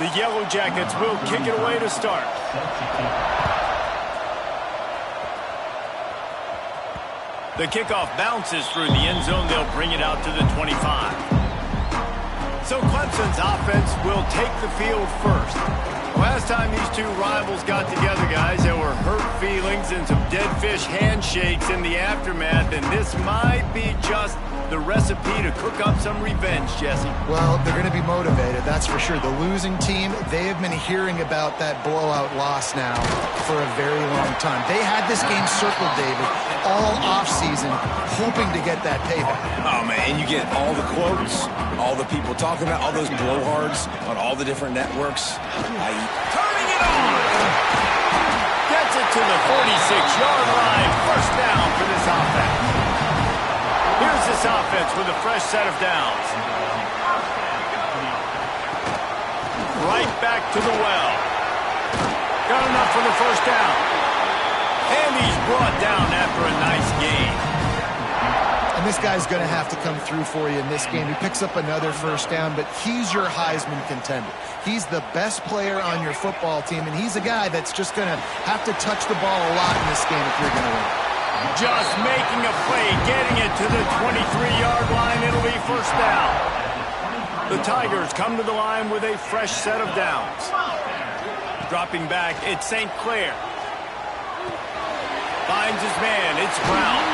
The Yellow Jackets will kick it away to start. The kickoff bounces through the end zone. They'll bring it out to the 25. So Clemson's offense will take the field first. Last time these two rivals got together, guys, there were hurt feelings and some dead fish handshakes in the aftermath, and this might be just the recipe to cook up some revenge, Jesse. Well, they're going to be motivated, that's for sure. The losing team, they have been hearing about that blowout loss now for a very long time. They had this game circled, David, all offseason, hoping to get that payback. Oh, man, and you get all the quotes, all the people talking about, all those blowhards on all the different networks. Turning it on! Gets it to the 46-yard line. First down for this offense. Here's this offense with a fresh set of downs. Right back to the well. Got enough for the first down. And he's brought down after a nice gain. And this guy's going to have to come through for you in this game. He picks up another first down, but he's your Heisman contender. He's the best player on your football team, and he's a guy that's just going to have to touch the ball a lot in this game if you're going to win. Just making a play, getting it to the 23-yard line. It'll be first down. The Tigers come to the line with a fresh set of downs. Dropping back, it's St. Clair. Finds his man, it's Brown.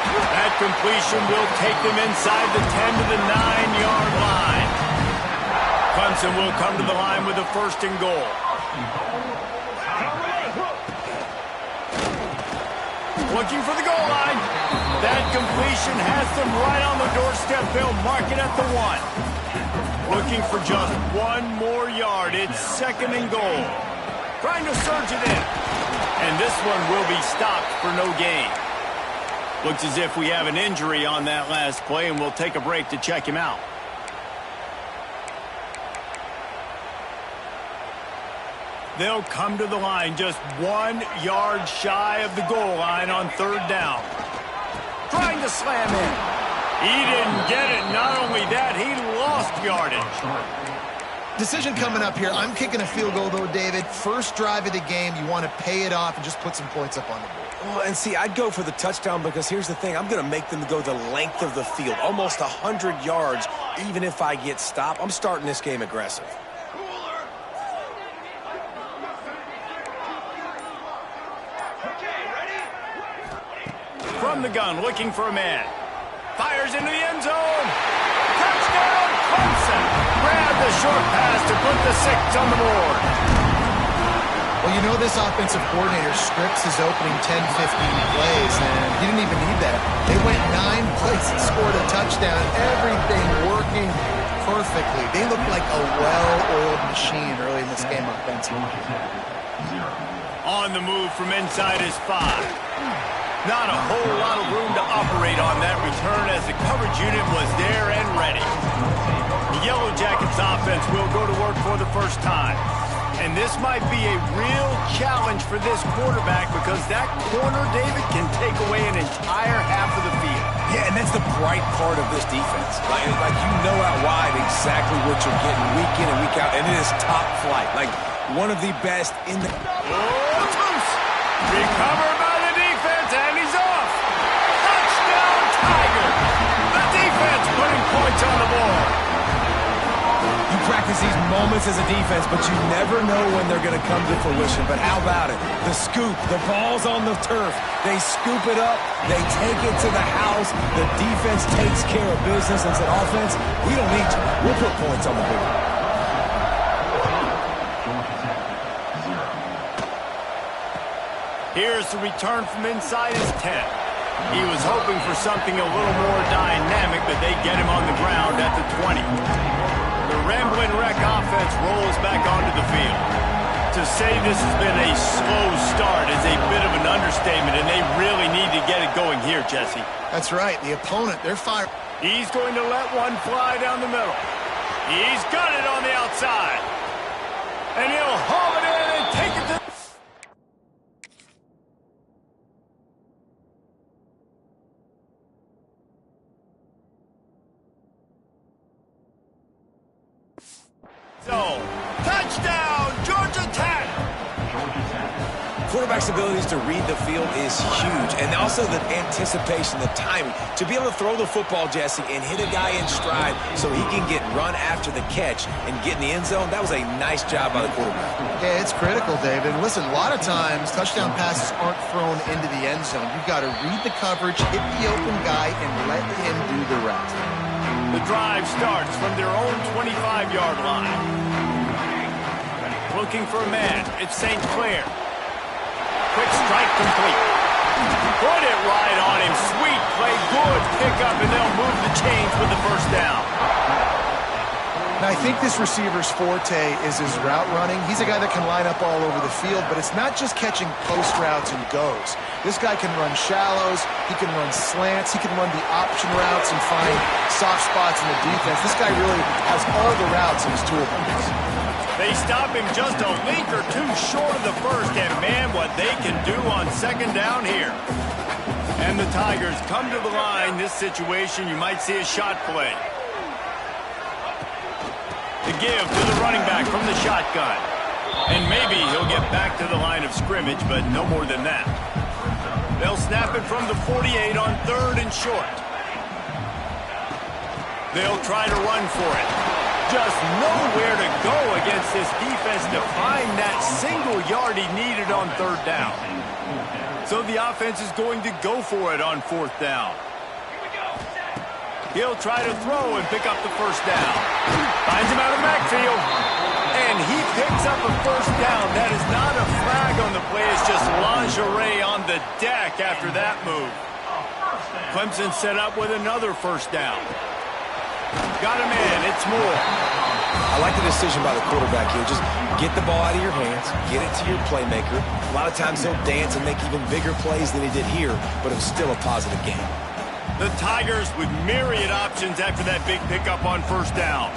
That completion will take them inside the 10 to the 9-yard line. Clemson will come to the line with a first and goal. Looking for the goal line. That completion has them right on the doorstep. They'll mark it at the 1. Looking for just one more yard. It's second and goal. Trying to surge it in. And this one will be stopped for no gain. Looks as if we have an injury on that last play, and we'll take a break to check him out. They'll come to the line just 1 yard shy of the goal line on third down. Trying to slam in. He didn't get it. Not only that, he lost yardage. Decision coming up here. I'm kicking a field goal, though, David. First drive of the game, you want to pay it off and just put some points up on the board. Well, and see, I'd go for the touchdown because here's the thing. I'm going to make them go the length of the field, almost 100 yards, even if I get stopped. I'm starting this game aggressive. From the gun, looking for a man. Fires into the end zone. Touchdown, Clemson. Grab the short pass to put the 6 on the board. Well, you know this offensive coordinator scripts his opening 10, 15 plays, and he didn't even need that. They went 9 plays and scored a touchdown. Everything working perfectly. They looked like a well-oiled machine early in this game offensively. On the move from inside his 5. Not a whole lot of room to operate on that return as the coverage unit was there and ready. The Yellow Jackets offense will go to work for the first time. And this might be a real challenge for this quarterback because that corner, David, can take away an entire half of the field. Yeah, and that's the bright part of this defense. Like you know out wide exactly what you're getting week in and week out, and it is top flight. Like one of the best in the... Oh, loose! Recovered by the defense, and he's off! Touchdown, Tiger! The defense putting points on the board. You practice these moments as a defense, but you never know when they're going to come to fruition. But how about it? The scoop, the ball's on the turf. They scoop it up. They take it to the house. The defense takes care of business and said, offense, we don't need you. We'll put points on the board. Here's the return from inside his 10. He was hoping for something a little more dynamic, but they get him on the ground at the 20. The Ramblin' Wreck offense rolls back onto the field. To say this has been a slow start is a bit of an understatement, and they really need to get it going here, Jesse. That's right. The opponent, they're fired. He's going to let one fly down the middle. He's got it on the outside. And he'll haul it in and take it to... So, touchdown! quarterback's abilities to read the field is huge, and also the anticipation, the timing. To be able to throw the football, Jesse, and hit a guy in stride so he can get run after the catch and get in the end zone, that was a nice job by the quarterback. Yeah, it's critical, David. Listen, a lot of times touchdown passes aren't thrown into the end zone. You've got to read the coverage, hit the open guy, and let him do the rest. The drive starts from their own 25-yard line. Looking for a man. It's St. Clair. Quick strike complete. Put it right on him. Sweet play. Good pickup, and they'll move the chains with the first down. Now, I think this receiver's forte is his route running. He's a guy that can line up all over the field, but it's not just catching post routes and goes. This guy can run shallows. He can run slants. He can run the option routes and find soft spots in the defense. This guy really has all the routes in his toolbox. They stop him just a link or two short of the first, and man, what they can do on second down here. And the Tigers come to the line. This situation, you might see a shot play. The give to the running back from the shotgun. And maybe he'll get back to the line of scrimmage, but no more than that. They'll snap it from the 48 on 3rd and short. They'll try to run for it. Just nowhere to go against this defense to find that single yard he needed on 3rd down. So the offense is going to go for it on 4th down. He'll try to throw and pick up the first down. Finds him out of the backfield. And he picks up a first down. That is not a flag on the play. It's just lingerie on the deck after that move. Clemson set up with another first down. Got him in. It's Moore. I like the decision by the quarterback here. Just get the ball out of your hands, get it to your playmaker. A lot of times he'll dance and make even bigger plays than he did here, but it was still a positive game. The Tigers with myriad options after that big pickup on first down.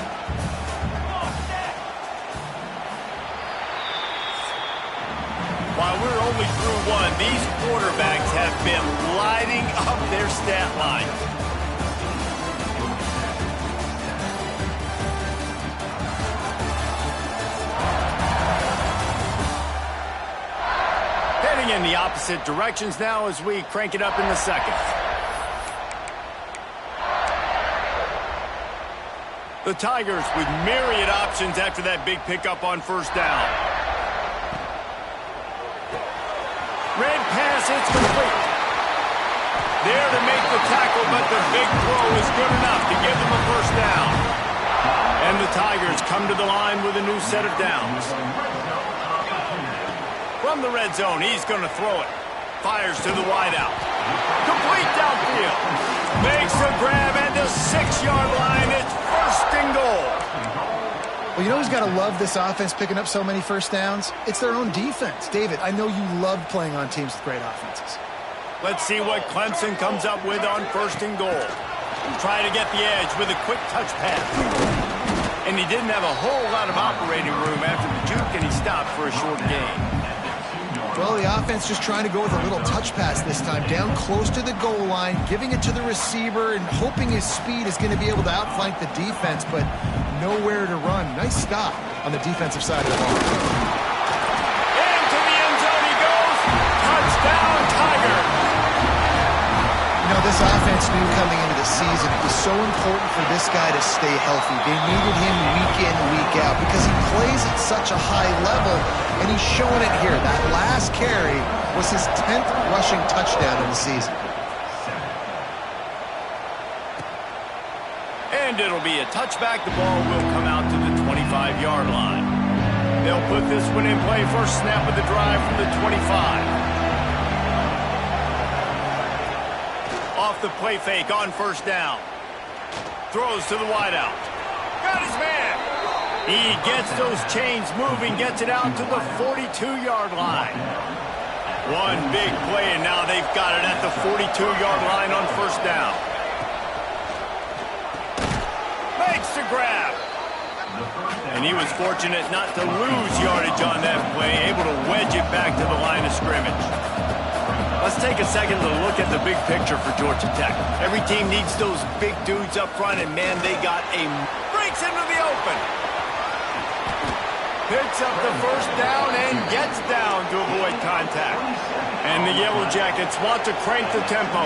While we're only through one, these quarterbacks have been lighting up their stat line. Heading in the opposite directions now as we crank it up in the second. The Tigers with myriad options after that big pickup on first down. Red pass, it's complete. There to make the tackle, but the big throw is good enough to give them a first down. And the Tigers come to the line with a new set of downs. From the red zone, he's going to throw it. Fires to the wideout. Complete downfield. Makes the grab at the 6-yard line. It's 1st and goal. Well, you know who's got to love this offense picking up so many first downs? It's their own defense. David, I know you love playing on teams with great offenses. Let's see what Clemson comes up with on 1st and goal. Try to get the edge with a quick touch pass. And he didn't have a whole lot of operating room after the juke, and he stopped for a short gain. Well, the offense just trying to go with a little touch pass this time, down close to the goal line, giving it to the receiver and hoping his speed is going to be able to outflank the defense, but nowhere to run. Nice stop on the defensive side of the ball. Into the end zone he goes. Touchdown, Tiger. You know, this offense knew coming into the season it was so important for this guy to stay healthy. They needed him week in, week out because he plays at such a high level, and he's showing it here. That last carry was his 10th rushing touchdown in the season. And it'll be a touchback. The ball will come out to the 25-yard line. They'll put this one in play. First snap of the drive from the 25. Off the play fake on first down. Throws to the wideout. Got his man. He gets those chains moving, gets it out to the 42-yard line. One big play, and now they've got it at the 42-yard line on first down. Makes the grab. And he was fortunate not to lose yardage on that play, able to wedge it back to the line of scrimmage. Let's take a second to look at the big picture for Georgia Tech. Every team needs those big dudes up front, and man, they got a breaks into the open. Picks up the first down and gets down to avoid contact. And the Yellow Jackets want to crank the tempo.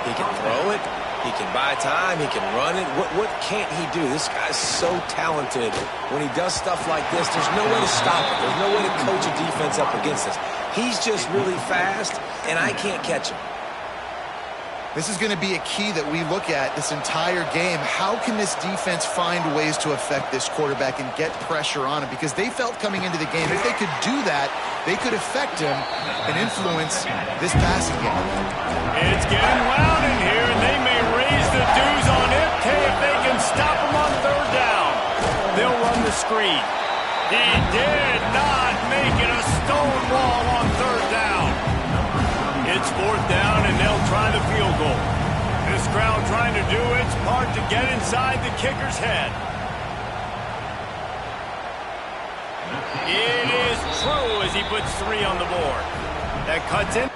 He can throw it. He can buy time. He can run it. What can't he do? This guy's so talented. When he does stuff like this, there's no way to stop it. There's no way to coach a defense up against this. He's just really fast, and I can't catch him. This is going to be a key that we look at this entire game. How can this defense find ways to affect this quarterback and get pressure on him? Because they felt coming into the game, if they could do that, they could affect him and influence this passing game. It's getting loud in here, and they may raise the dues on MK if they can stop him on third down. They'll run the screen. He did not make it a stone wall on third down. It's fourth down, and they'll try the field goal. This crowd trying to do its part to get inside the kicker's head. It is true as he puts 3 on the board. That cuts in.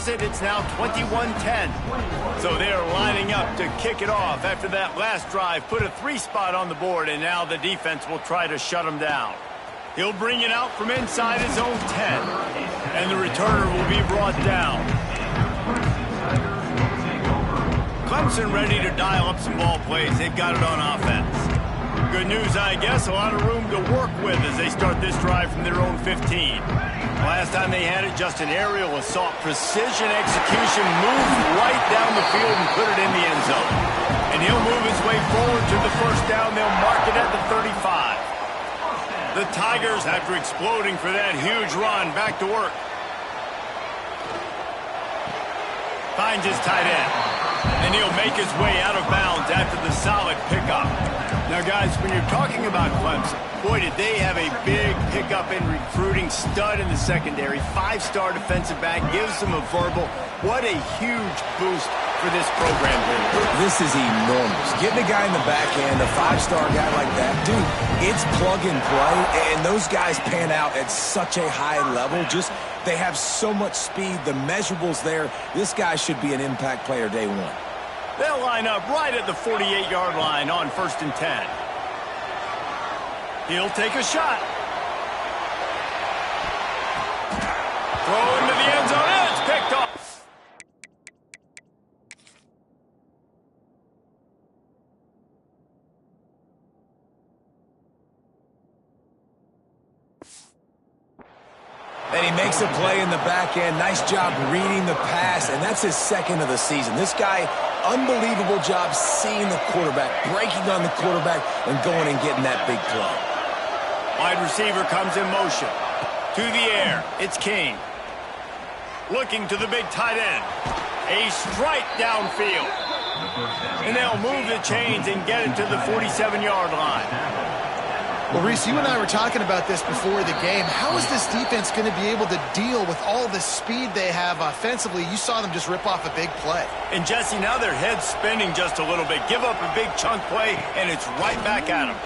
It's now 21-10. So they are lining up to kick it off after that last drive. Put a 3 spot on the board, and now the defense will try to shut him down. He'll bring it out from inside his own 10. And the returner will be brought down. Clemson ready to dial up some ball plays. They've got it on offense. Good news, I guess. A lot of room to work with as they start this drive from their own 15. Last time they had it, just an aerial assault. Precision execution, moves right down the field and put it in the end zone. And he'll move his way forward to the first down. They'll mark it at the 35. The Tigers, after exploding for that huge run, back to work. Finds his tight end. And he'll make his way out of bounds after the solid pickup. Now, guys, when you're talking about Clemson, boy, did they have a big pickup in recruiting. Stud in the secondary. 5-star defensive back. Gives them a verbal. What a huge boost for this program here. This is enormous. Getting a guy in the back end, a 5-star guy like that, dude, it's plug and play, and those guys pan out at such a high level. Just, they have so much speed. The measurables there. This guy should be an impact player day one. They'll line up right at the 48-yard line on 1st and 10. He'll take a shot. Throw into the end zone, and it's picked off. And he makes a play in the back end. Nice job reading the pass, and that's his 2nd of the season. This guy, unbelievable job seeing the quarterback, breaking on the quarterback, and going and getting that big play. Wide receiver comes in motion. To the air, it's King. Looking to the big tight end. A strike downfield. And they'll move the chains and get it to the 47-yard line. Well, Reese, you and I were talking about this before the game. How is this defense going to be able to deal with all the speed they have offensively? You saw them just rip off a big play. And, Jesse, now their head's spinning just a little bit. Give up a big chunk play, and it's right back at them.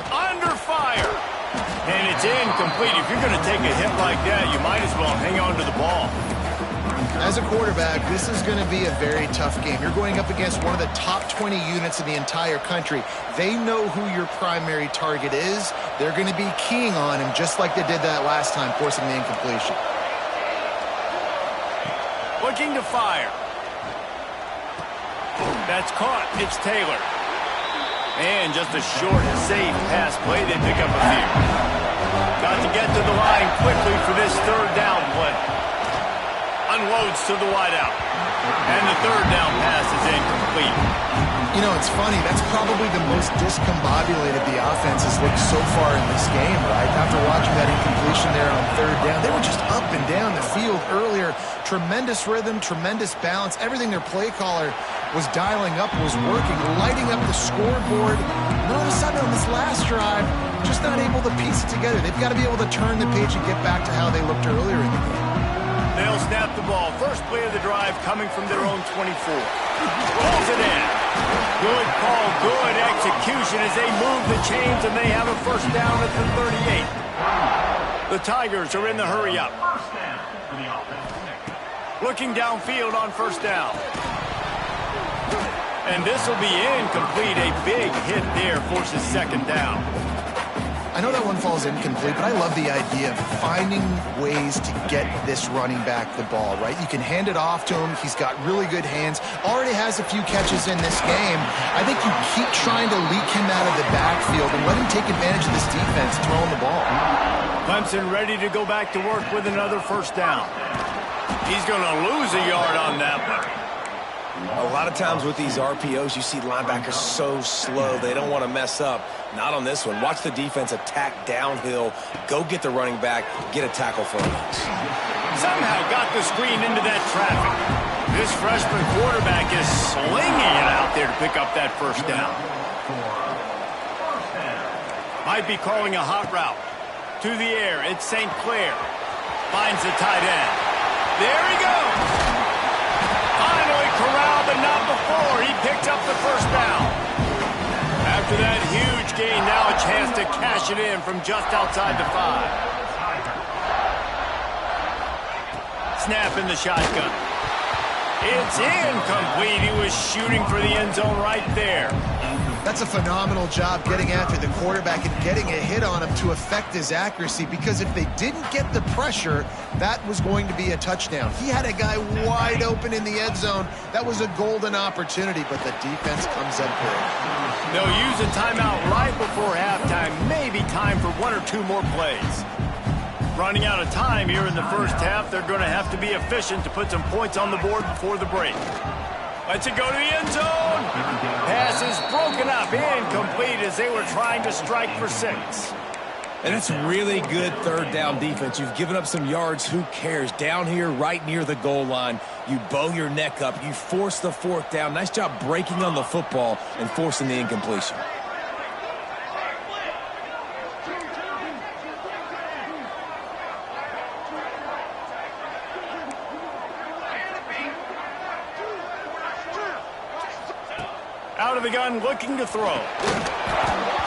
Under fire. And it's incomplete. If you're going to take a hit like that, you might as well hang on to the ball. As a quarterback, this is going to be a very tough game. You're going up against one of the top 20 units in the entire country. They know who your primary target is. They're going to be keying on him just like they did that last time, forcing the incompletion. Looking to fire. That's caught. It's Taylor. And just a short, safe pass play. They pick up a few. Got to get to the line quickly for this 3rd down play. Unloads to the wideout. And the 3rd down pass is incomplete. You know, it's funny. That's probably the most discombobulated the offense has looked so far in this game, right? After watching that incompletion there on 3rd down, they were just up and down the field earlier. Tremendous rhythm, tremendous balance. Everything their play caller was dialing up, was working, lighting up the scoreboard. And all of a sudden on this last drive, just not able to piece it together. They've got to be able to turn the page and get back to how they looked earlier in the game. They'll snap the ball. First play of the drive coming from their own 24. Rolls it in. Good call, good execution as they move the chains, and they have a first down at the 38. The Tigers are in the hurry-up. Looking downfield on first down. And this will be incomplete. A big hit there forces second down. I know that one falls incomplete, but I love the idea of finding ways to get this running back the ball, right? You can hand it off to him. He's got really good hands. Already has a few catches in this game. I think you keep trying to leak him out of the backfield and let him take advantage of this defense throwing the ball. Clemson ready to go back to work with another first down. He's going to lose a yard on that one. A lot of times with these RPOs, you see linebackers so slow, they don't want to mess up. Not on this one. Watch the defense attack downhill, go get the running back, get a tackle for a loss. Somehow got the screen into that traffic. This freshman quarterback is slinging it out there to pick up that first down. Might be calling a hot route. To the air, it's St. Clair. Finds the tight end. There he goes. Finally corralled, but not before. He picked up the first down. After that huge gain, now a chance to cash it in from just outside the 5. Snap in the shotgun. It's incomplete. He was shooting for the end zone right there. That's a phenomenal job getting after the quarterback and getting a hit on him to affect his accuracy, because if they didn't get the pressure, that was going to be a touchdown. He had a guy wide open in the end zone. That was a golden opportunity, but the defense comes up big. They'll use a timeout right before halftime. Maybe time for one or two more plays. Running out of time here in the first half. They're going to have to be efficient to put some points on the board before the break. Lets it go to the end zone. Pass is broken up, incomplete as they were trying to strike for 6. And it's really good third down defense. You've given up some yards. Who cares? Down here, right near the goal line, you bow your neck up. You force the fourth down. Nice job breaking on the football and forcing the incompletion. Out of the gun, looking to throw.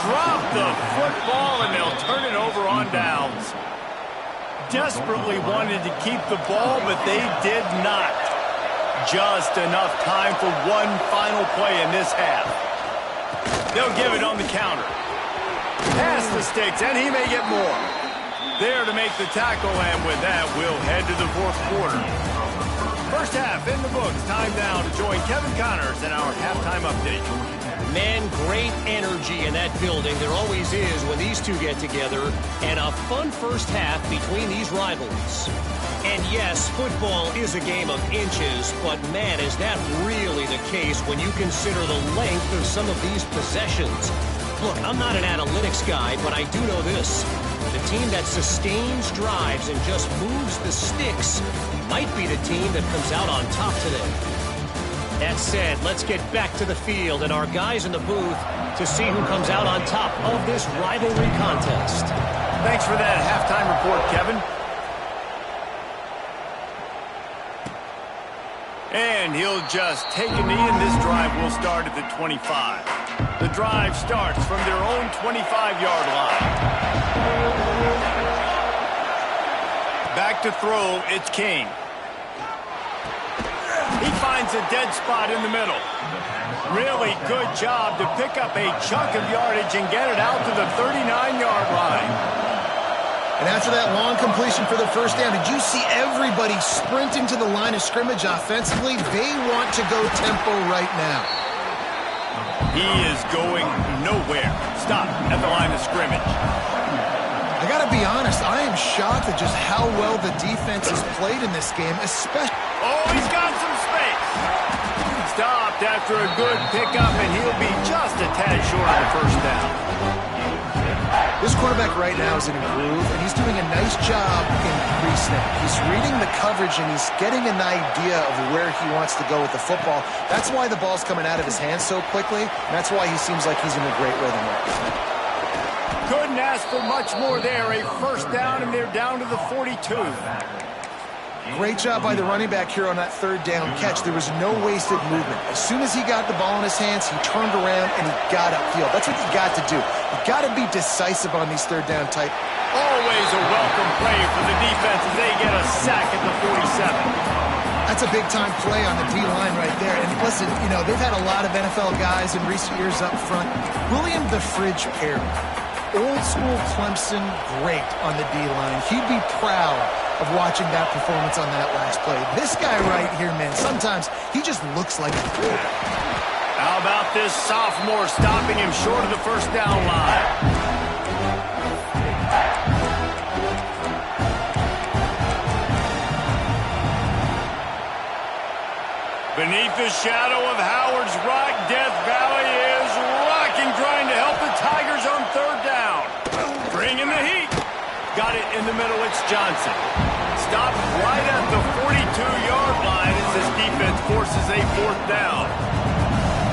Drop the football, and they'll turn it over on downs. Desperately wanted to keep the ball, but they did not. Just enough time for one final play in this half. They'll give it on the counter. Pass the sticks, and he may get more. There to make the tackle, and with that, we'll head to the fourth quarter. First half in the books. Time now to join Kevin Connors in our halftime update. Man, great energy in that building. There always is when these two get together. And a fun first half between these rivalries. And yes, football is a game of inches, but man, is that really the case when you consider the length of some of these possessions. Look, I'm not an analytics guy, but I do know this. The team that sustains drives and just moves the sticks might be the team that comes out on top today. That said, let's get back to the field and our guys in the booth to see who comes out on top of this rivalry contest. Thanks for that halftime report, Kevin. And he'll just take a knee, and this drive will start at the 25. The drive starts from their own 25-yard line. Back to throw, it's King. He finds a dead spot in the middle. Really good job to pick up a chunk of yardage and get it out to the 39-yard line. And after that long completion for the first down, did you see everybody sprinting to the line of scrimmage offensively? They want to go tempo right now. He is going nowhere. Stop at the line of scrimmage. I got to be honest, I am shocked at just how well the defense has played in this game, especially... Oh, he's got some space. Stopped after a good pickup, and he'll be just a tad short of the first down. This quarterback right now is in a groove, and he's doing a nice job in pre-snap. He's reading the coverage, and he's getting an idea of where he wants to go with the football. That's why the ball's coming out of his hands so quickly, and that's why he seems like he's in a great rhythm right now. Couldn't ask for much more there. A first down, and they're down to the 42. Great job by the running back here on that third down catch. There was no wasted movement. As soon as he got the ball in his hands, he turned around and he got upfield. That's what you got to do. You got to be decisive on these third down type. Always a welcome play for the defense as they get a sack at the 47. That's a big-time play on the D-line right there. And listen, you know, they've had a lot of NFL guys in recent years up front. William the Fridge Perry, old-school Clemson, great on the D-line. He'd be proud of watching that performance on that last play. This guy right here, man, sometimes he just looks like a fool. How about this sophomore stopping him short of the first down line? Beneath the shadow of Howard's Rock, Death Valley is rocking, trying to help the Tigers on third down. Bring in the heat. Got it in the middle, it's Johnson. Stopped right at the 42-yard line as this defense forces a fourth down.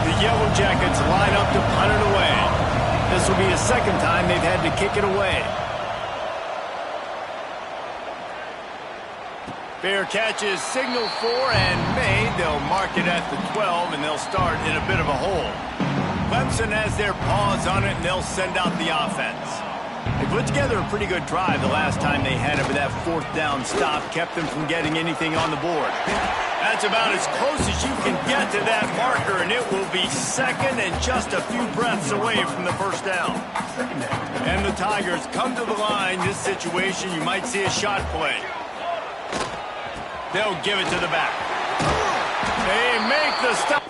The Yellow Jackets line up to punt it away. This will be the second time they've had to kick it away. Fair catch is signaled for and made. They'll mark it at the 12, and they'll start in a bit of a hole. Clemson has their paws on it, and they'll send out the offense. They put together a pretty good drive the last time they had it, but that fourth down stop kept them from getting anything on the board. That's about as close as you can get to that marker, and it will be second and just a few breaths away from the first down. And the Tigers come to the line. This situation, you might see a shot play. They'll give it to the back. They make the stop.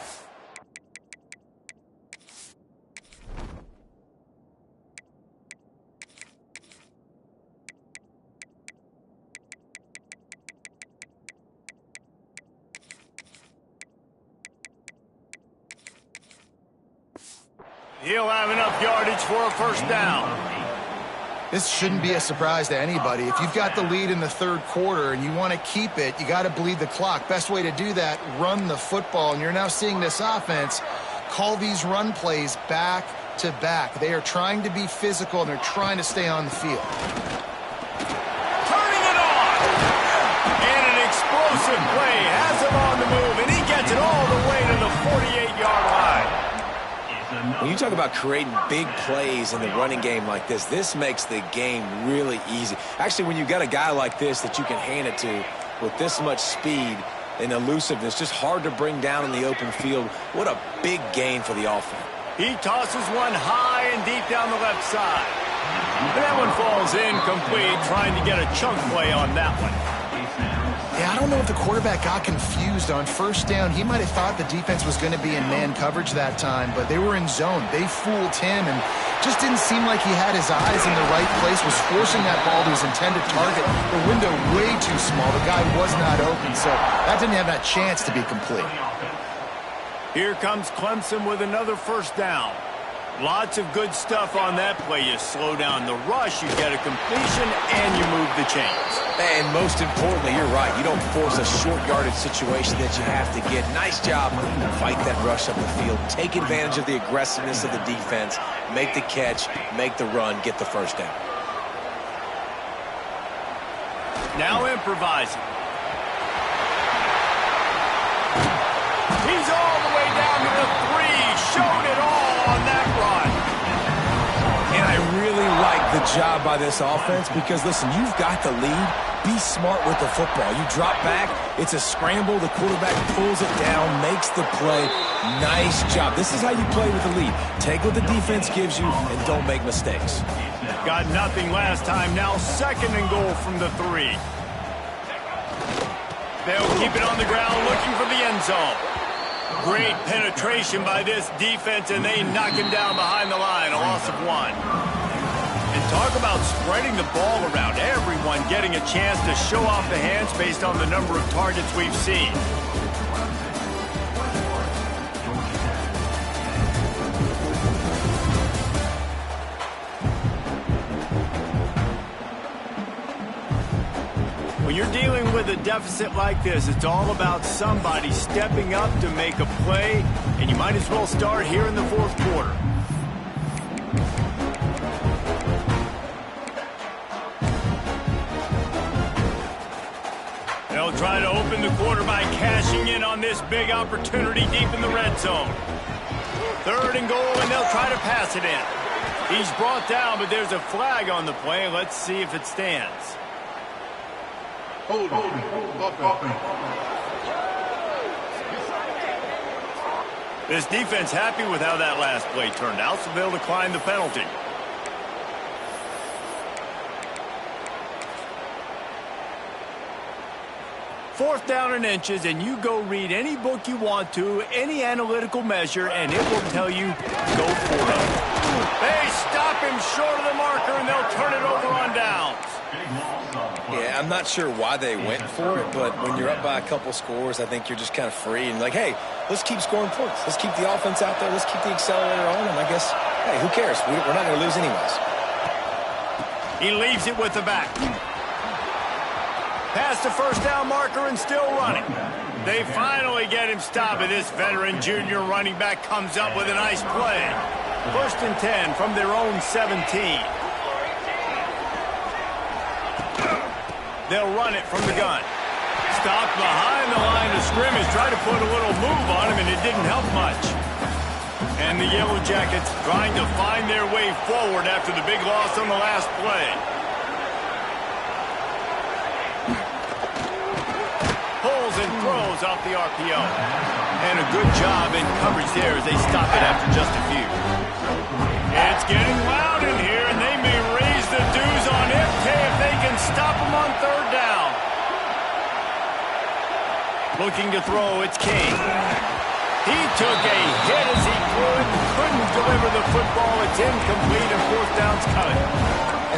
He'll have enough yardage for a first down. This shouldn't be a surprise to anybody. If you've got the lead in the third quarter and you want to keep it, you got to bleed the clock. Best way to do that, run the football. And you're now seeing this offense call these run plays back to back. They are trying to be physical, and they're trying to stay on the field. Turning it on! And an explosive play has him on the move, and he gets it all the way to the 48-yard line. When you talk about creating big plays in the running game like this makes the game really easy. Actually, when you've got a guy like this that you can hand it to with this much speed and elusiveness, just hard to bring down in the open field, what a big gain for the offense. He tosses one high and deep down the left side. And that one falls incomplete, trying to get a chunk play on that one. Yeah, I don't know if the quarterback got confused on first down. He might have thought the defense was going to be in man coverage that time, but they were in zone. They fooled him and just didn't seem like he had his eyes in the right place, was forcing that ball to his intended target. The window way too small. The guy was not open, so that didn't have that chance to be complete. Here comes Clemson with another first down. Lots of good stuff on that play. You slow down the rush, you get a completion, and you move the chains. And most importantly, you're right. You don't force a short yardage situation that you have to get. Nice job. Fight that rush up the field. Take advantage of the aggressiveness of the defense. Make the catch, make the run, get the first down. Now improvising. He's all the way down to the 3. Showed it all on that run. And I really like the job by this offense because, listen, you've got the lead. Be smart with the football. You drop back, it's a scramble. The quarterback pulls it down, makes the play. Nice job. This is how you play with the lead. Take what the defense gives you and don't make mistakes. Got nothing last time. Now second and goal from the 3. They'll keep it on the ground looking for the end zone. Great penetration by this defense, and they knock him down behind the line, a loss of 1. And talk about spreading the ball around. Everyone getting a chance to show off the hands based on the number of targets we've seen. When you're dealing with a deficit like this, it's all about somebody stepping up to make a play, and you might as well start here in the fourth quarter. They'll try to open the quarter by cashing in on this big opportunity deep in the red zone. 3rd and goal, and they'll try to pass it in. He's brought down, but there's a flag on the play. Let's see if it stands. This defense happy with how that last play turned out, so they'll decline the penalty. Fourth down and inches, and you go read any book you want to, any analytical measure, and it will tell you go for it. They stop him short of the marker, and they'll turn it over on downs. Yeah, I'm not sure why they went for it, but when you're up by a couple scores, I think you're just kind of free and like, hey, let's keep scoring points. Let's keep the offense out there. Let's keep the accelerator on, and I guess, hey, who cares? We're not going to lose anyways. He leaves it with the back. Past the first down marker and still running. They finally get him stopped, and this veteran junior running back comes up with a nice play. 1st and 10 from their own 17. They'll run it from the gun. Stopped behind the line of scrimmage. Tried to put a little move on him, and it didn't help much. And the Yellow Jackets trying to find their way forward after the big loss on the last play. Pulls and throws off the RPO. And a good job in coverage there as they stop it after just a few. It's getting loud in here, and they may raise the dues on FK if they can stop him on 3rd down. Looking to throw, it's King. He took a hit as he couldn't deliver the football. It's incomplete, and 4th down's coming.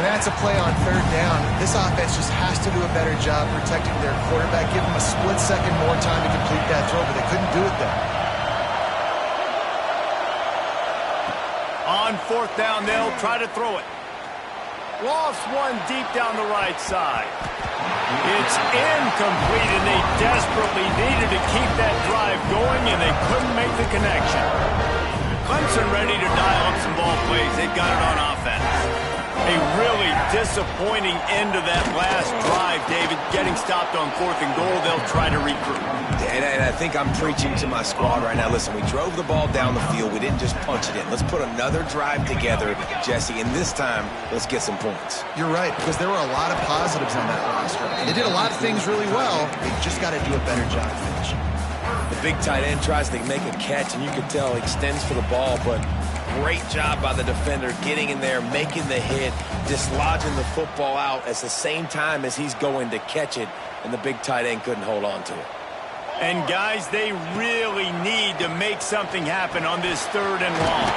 And that's a play on 3rd down. This offense just has to do a better job protecting their quarterback. Give them a split second more time to complete that throw, but they couldn't do it there. On 4th down, they'll try to throw it. Lost one deep down the right side. It's incomplete, and they desperately needed to keep that drive going, and they couldn't make the connection. Clemson ready to dial up some ball plays. They've got it on offense. A really disappointing end to that last drive, David. Getting stopped on 4th and goal, they'll try to regroup. And I think I'm preaching to my squad right now. Listen, we drove the ball down the field. We didn't just punch it in. Let's put another drive together, Jesse, and this time, let's get some points. You're right, because there were a lot of positives on that roster. They did a lot of things really well. They just got to do a better job finishing. The big tight end tries to make a catch, and you can tell he extends for the ball, but great job by the defender getting in there, making the hit, dislodging the football out at the same time as he's going to catch it, and the big tight end couldn't hold on to it. And, guys, they really need to make something happen on this 3rd and long.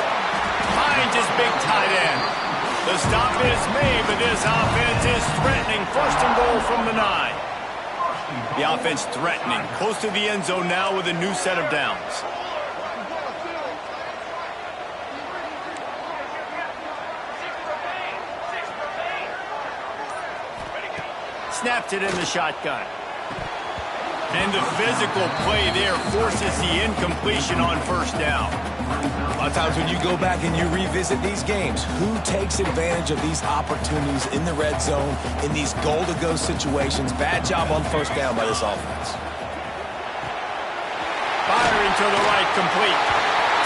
Finds his big tight end. The stop is made, but this offense is threatening. 1st and goal from the 9. The offense threatening. Close to the end zone now with a new set of downs. Snapped it in the shotgun. And the physical play there forces the incompletion on 1st down. A lot of times when you go back and you revisit these games, who takes advantage of these opportunities in the red zone, in these goal-to-go situations? Bad job on 1st down by this offense. Firing to the right, complete.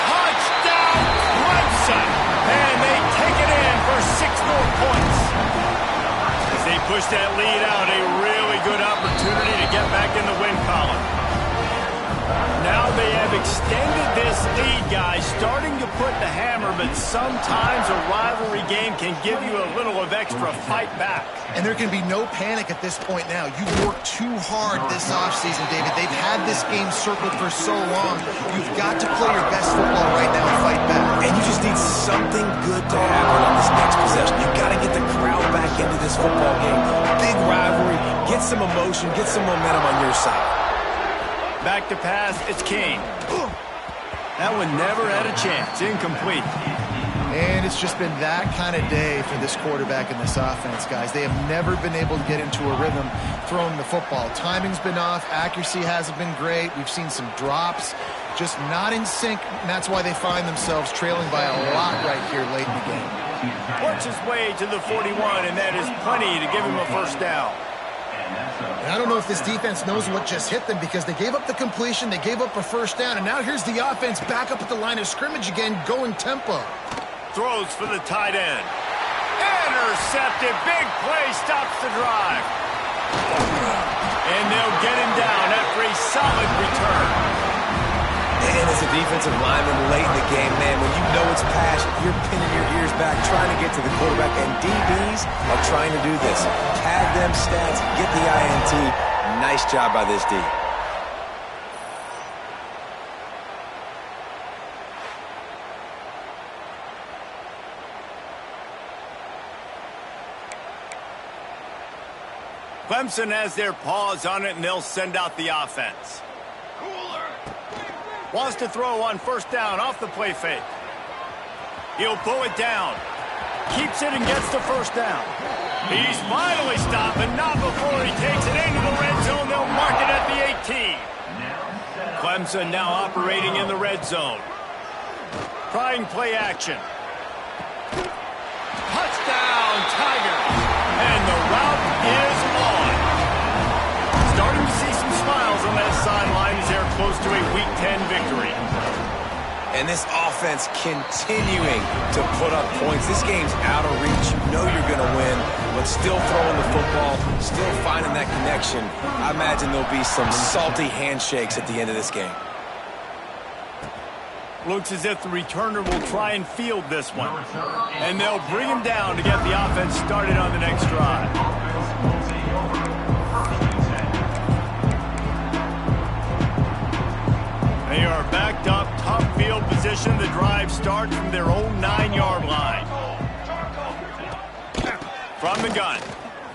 Touchdown, Clemson! And they take it in for 6 more points. As they push that lead out, a really good opportunity to get back in the win column. Now they have extended this lead, guys, starting to put the hammer, but sometimes a rivalry game can give you a little of extra fight back. And there can be no panic at this point now. You've worked too hard this offseason, David. They've had this game circled for so long. You've got to play your best football right now and fight back. And you just need something good to happen on this next possession. You've got to get the crowd back into this football game. Big rivalry. Get some emotion. Get some momentum on your side. Back to pass, it's King. That one never had a chance. Incomplete. And it's just been that kind of day for this quarterback and this offense, guys. They have never been able to get into a rhythm throwing the football. Timing's been off. Accuracy hasn't been great. We've seen some drops, just not in sync, and that's why they find themselves trailing by a lot right here late in the game. Works his way to the 41, and that is plenty to give him a first down. And I don't know if this defense knows what just hit them because they gave up the completion, they gave up a first down, and now here's the offense back up at the line of scrimmage again, going tempo. Throws for the tight end. Intercepted. Big play stops the drive. And they'll get him down after a solid return. And as a defensive lineman late in the game, man, when you know it's pass, you're pinning your ears back, trying to get to the quarterback, and DBs are trying to do this. Pad them stats, get the INT. Nice job by this D. Clemson has their paws on it, and they'll send out the offense. Wants to throw on first down off the play fake. He'll pull it down. Keeps it and gets the first down. He's finally stopped, but not before he takes it into the red zone. They'll mark it at the 18. Clemson now operating in the red zone. Trying play action. Touchdown, Tiger. And the route is on. Starting to see some smiles on that sideline as they're close to a Week 10 victory. And this offense continuing to put up points. This game's out of reach. You know you're going to win, but still throwing the football, still finding that connection. I imagine there'll be some salty handshakes at the end of this game. Looks as if the returner will try and field this one. And they'll bring him down to get the offense started on the next drive. They are backed up, top field position. The drive starts from their own 9-yard line. From the gun.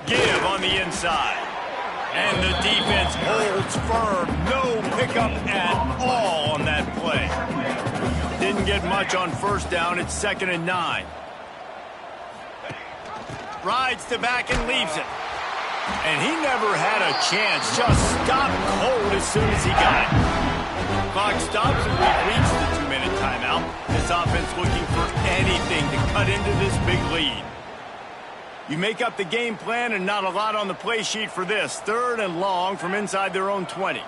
Give on the inside. And the defense holds firm. No pickup at all on that play. Didn't get much on first down. It's 2nd and 9. Rides the back and leaves it. And he never had a chance. Just stopped cold as soon as he got it. Clock stops and we've reached the 2-minute timeout. This offense looking for anything to cut into this big lead. You make up the game plan and not a lot on the play sheet for this. 3rd and long from inside their own 20.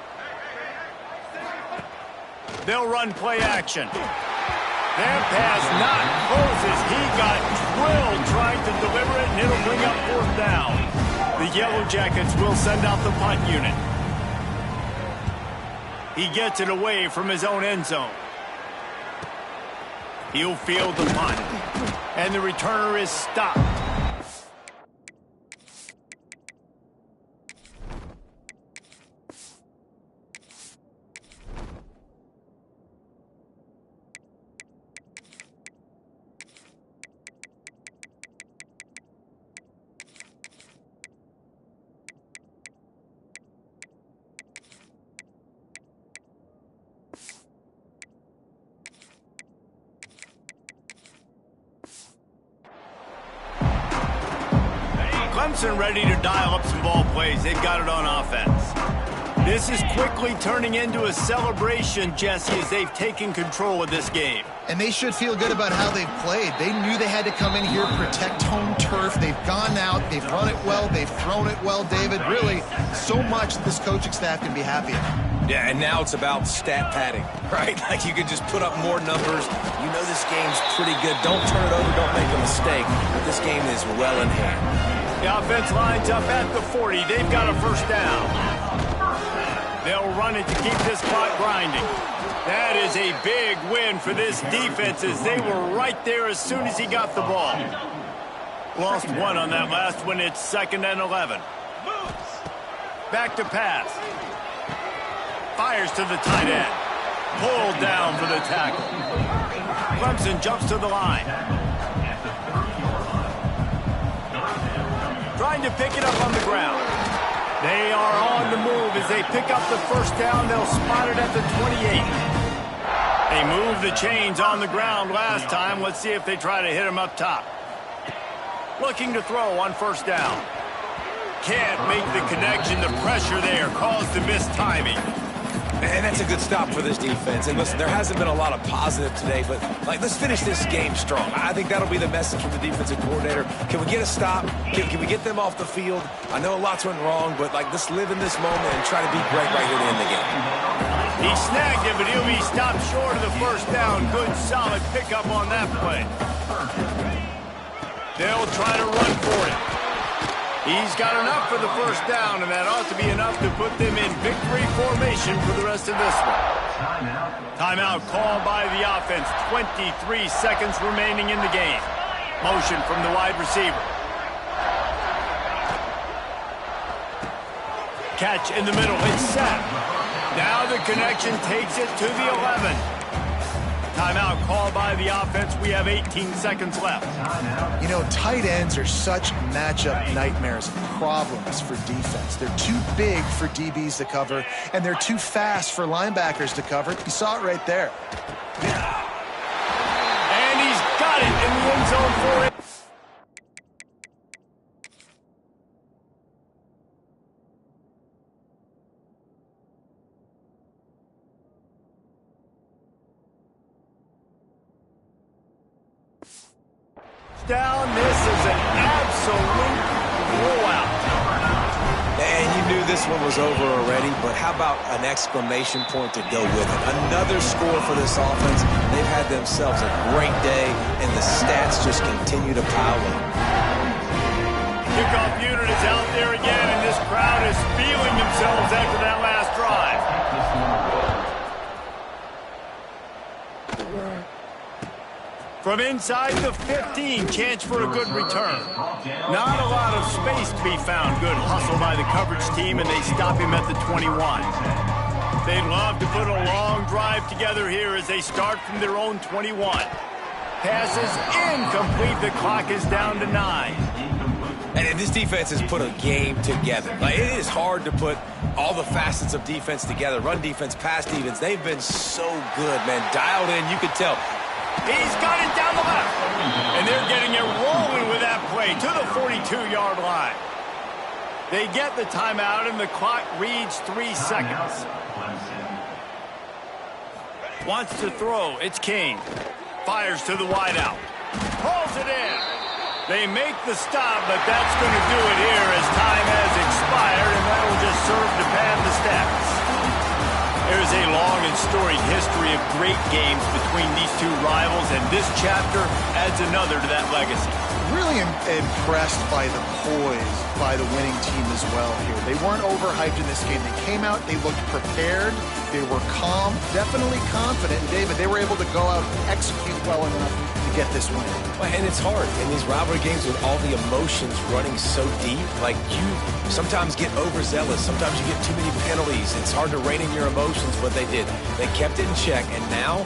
They'll run play action. Their pass not closes. He got drilled trying to deliver it, and it'll bring up 4th down. The Yellow Jackets will send out the punt unit. He gets it away from his own end zone. He'll field the punt. And the returner is stopped. Clemson ready to dial up some ball plays. They've got it on offense. This is quickly turning into a celebration, Jesse, as they've taken control of this game. And they should feel good about how they've played. They knew they had to come in here, protect home turf. They've gone out, they've run it well, they've thrown it well, David. Really, so much this coaching staff can be happy about. Yeah, and now it's about stat padding, right? Like you can just put up more numbers. You know this game's pretty good. Don't turn it over, don't make a mistake. But this game is well in hand. The offense lines up at the 40. They've got a first down. They'll run it to keep this clock grinding. That is a big win for this defense as they were right there as soon as he got the ball. Lost one on that last one. It's 2nd and 11. Back to pass. Fires to the tight end. Pulled down for the tackle. Clemson jumps to the line. Trying to pick it up on the ground. They are on the move as they pick up the first down. They'll spot it at the 28. They moved the chains on the ground last time. Let's see if they try to hit him up top. Looking to throw on first down. Can't make the connection. The pressure there caused the missed timing. And that's a good stop for this defense. And listen, there hasn't been a lot of positive today, but let's finish this game strong. I think that'll be the message from the defensive coordinator. Can we get a stop? Can we get them off the field? I know lots went wrong, but let's live in this moment and try to be great right here to end the game. He snagged it, but he'll be stopped short of the first down. Good, solid pickup on that play. They'll try to run for it. He's got enough for the first down, and that ought to be enough to put them in victory formation for the rest of this one. Timeout called by the offense. 23 seconds remaining in the game. Motion from the wide receiver. Catch in the middle. It's set. Now the connection takes it to the 11. Timeout called by the offense. We have 18 seconds left. You know, tight ends are such matchup nightmares and problems for defense. They're too big for DBs to cover, and they're too fast for linebackers to cover. You saw it right there. And he's got it in the end zone for it. Down. This is an absolute blowout. And you knew this one was over already, but how about an exclamation point to go with it? Another score for this offense. They've had themselves a great day, and the stats just continue to pile up. Kickoff unit is out there again, and this crowd is feeling themselves after that last drive. From inside the 15, chance for a good return. Not a lot of space to be found. Good hustle by the coverage team, and they stop him at the 21. They'd love to put a long drive together here as they start from their own 21. Passes incomplete. The clock is down to 9. And this defense has put a game together. It is hard to put all the facets of defense together. Run defense, pass defense. They've been so good, man. Dialed in, you could tell. He's got it down the left. And they're getting it rolling with that play to the 42-yard line. They get the timeout, and the clock reads 3 seconds. Wants to throw. It's King. Fires to the wideout. Pulls it in. They make the stop, but that's going to do it here as time has expired, and that will just serve to pad the stats. There's a long and storied history of great games between these two rivals, and this chapter adds another to that legacy. Really impressed by the poise by the winning team as well here. They weren't overhyped in this game. They came out, they looked prepared, they were calm, definitely confident. And David, they were able to go out and execute well enough to get this win. And it's hard in these rivalry games with all the emotions running so deep. You sometimes get overzealous. Sometimes you get too many penalties. It's hard to rein in your emotions, but they did. They kept it in check, and now